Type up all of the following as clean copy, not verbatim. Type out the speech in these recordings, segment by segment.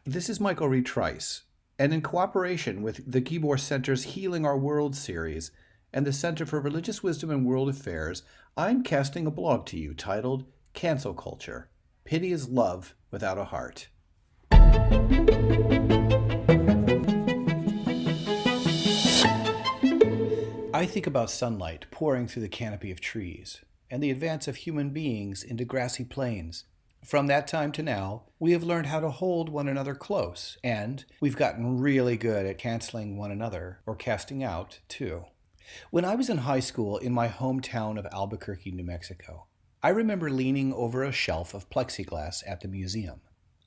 This is Michael Reid Trice, and in cooperation with the Keyboard Center's Healing Our World series and the Center for Religious Wisdom and World Affairs, I'm casting a blog to you titled Cancel Culture: Pity is Love Without a Heart. I think about sunlight pouring through the canopy of trees and the advance of human beings into grassy plains. From that time to now, we have learned how to hold one another close, and we've gotten really good at canceling one another, or casting out, too. When I was in high school in my hometown of Albuquerque, New Mexico, I remember leaning over a shelf of plexiglass at the museum.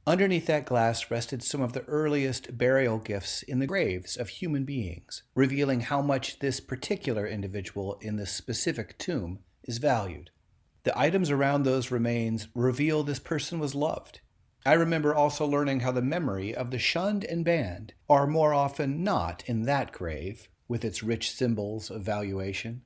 Underneath that glass rested some of the earliest burial gifts in the graves of human beings, revealing how much this particular individual in this specific tomb is valued. The items around those remains reveal this person was loved. I remember also learning how the memory of the shunned and banned are more often not in that grave, with its rich symbols of valuation.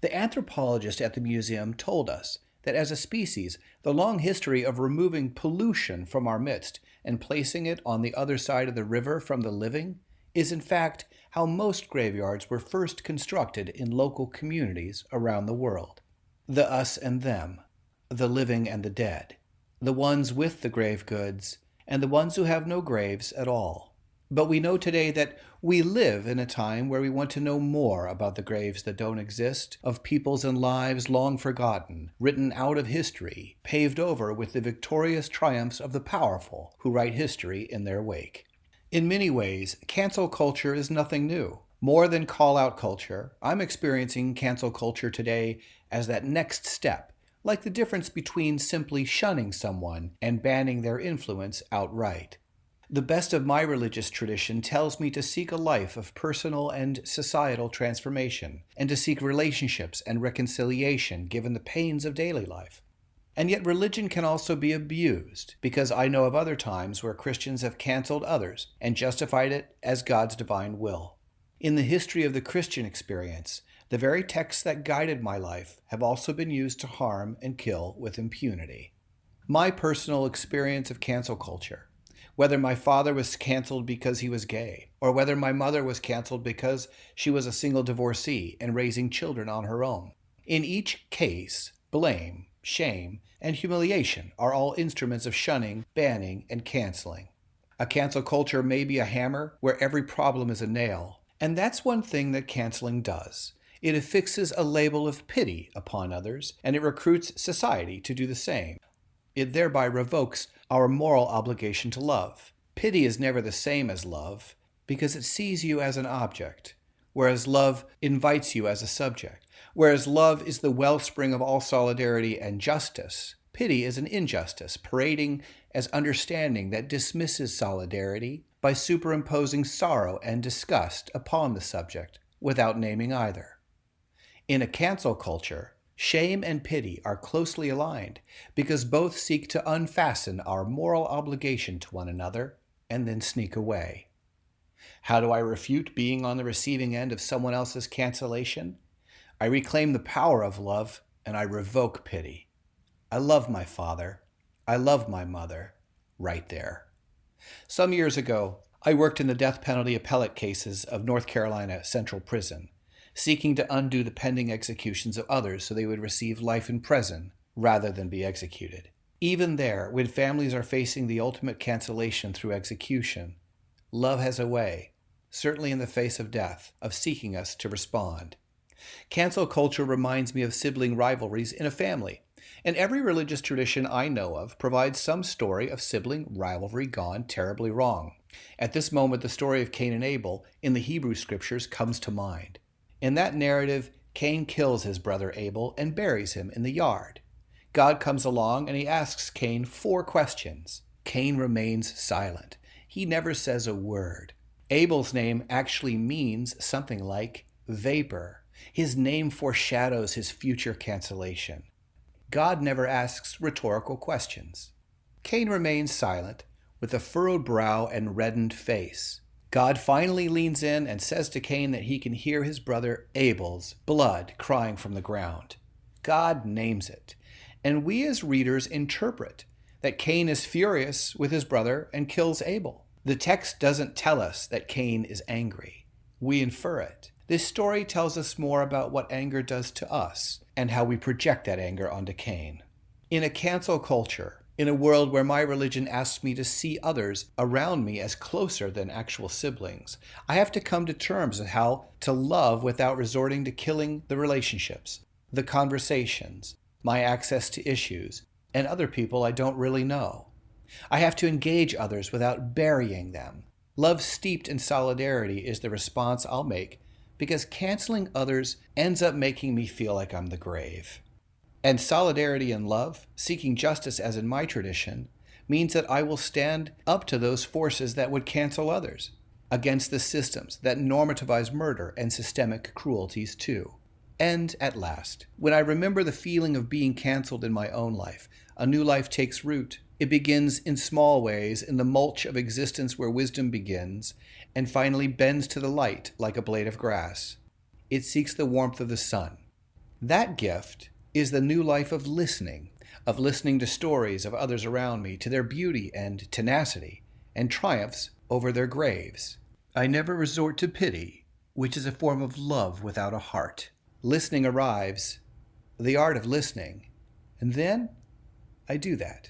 The anthropologist at the museum told us that as a species, the long history of removing pollution from our midst and placing it on the other side of the river from the living is in fact how most graveyards were first constructed in local communities around the world. The us and them, the living and the dead, the ones with the grave goods, and the ones who have no graves at all. But we know today that we live in a time where we want to know more about the graves that don't exist, of peoples and lives long forgotten, written out of history, paved over with the victorious triumphs of the powerful who write history in their wake. In many ways, cancel culture is nothing new. More than call-out culture, I'm experiencing cancel culture today as that next step, like the difference between simply shunning someone and banning their influence outright. The best of my religious tradition tells me to seek a life of personal and societal transformation, and to seek relationships and reconciliation given the pains of daily life. And yet religion can also be abused, because I know of other times where Christians have canceled others and justified it as God's divine will. In the history of the Christian experience, the very texts that guided my life have also been used to harm and kill with impunity. My personal experience of cancel culture, whether my father was canceled because he was gay, or whether my mother was canceled because she was a single divorcee and raising children on her own. In each case, blame, shame, and humiliation are all instruments of shunning, banning, and canceling. A cancel culture may be a hammer where every problem is a nail, and that's one thing that canceling does. It affixes a label of pity upon others, and it recruits society to do the same. It thereby revokes our moral obligation to love. Pity is never the same as love, because it sees you as an object, whereas love invites you as a subject. Whereas love is the wellspring of all solidarity and justice, pity is an injustice, parading as understanding that dismisses solidarity by superimposing sorrow and disgust upon the subject without naming either. In a cancel culture, shame and pity are closely aligned because both seek to unfasten our moral obligation to one another and then sneak away. How do I refute being on the receiving end of someone else's cancellation? I reclaim the power of love and I revoke pity. I love my father. I love my mother. Right there. Some years ago, I worked in the death penalty appellate cases of North Carolina Central Prison, seeking to undo the pending executions of others so they would receive life in prison rather than be executed. Even there, when families are facing the ultimate cancellation through execution, love has a way, certainly in the face of death, of seeking us to respond. Cancel culture reminds me of sibling rivalries in a family, and every religious tradition I know of provides some story of sibling rivalry gone terribly wrong. At this moment, the story of Cain and Abel in the Hebrew scriptures comes to mind. In that narrative, Cain kills his brother Abel and buries him in the yard. God comes along and he asks Cain 4 questions. Cain remains silent. He never says a word. Abel's name actually means something like vapor. His name foreshadows his future cancellation. God never asks rhetorical questions. Cain remains silent, with a furrowed brow and reddened face. God finally leans in and says to Cain that he can hear his brother Abel's blood crying from the ground. God names it, and we as readers interpret that Cain is furious with his brother and kills Abel. The text doesn't tell us that Cain is angry. We infer it. This story tells us more about what anger does to us and how we project that anger onto Cain. In a cancel culture, in a world where my religion asks me to see others around me as closer than actual siblings, I have to come to terms with how to love without resorting to killing the relationships, the conversations, my access to issues, and other people I don't really know. I have to engage others without burying them. Love steeped in solidarity is the response I'll make, because canceling others ends up making me feel like I'm the grave. And solidarity and love, seeking justice as in my tradition, means that I will stand up to those forces that would cancel others, against the systems that normativize murder and systemic cruelties too. And at last, when I remember the feeling of being canceled in my own life, a new life takes root. It begins in small ways in the mulch of existence where wisdom begins, and finally bends to the light like a blade of grass. It seeks the warmth of the sun. That gift is the new life of listening to stories of others around me, to their beauty and tenacity, and triumphs over their graves. I never resort to pity, which is a form of love without a heart. Listening arrives, the art of listening, and then I do that.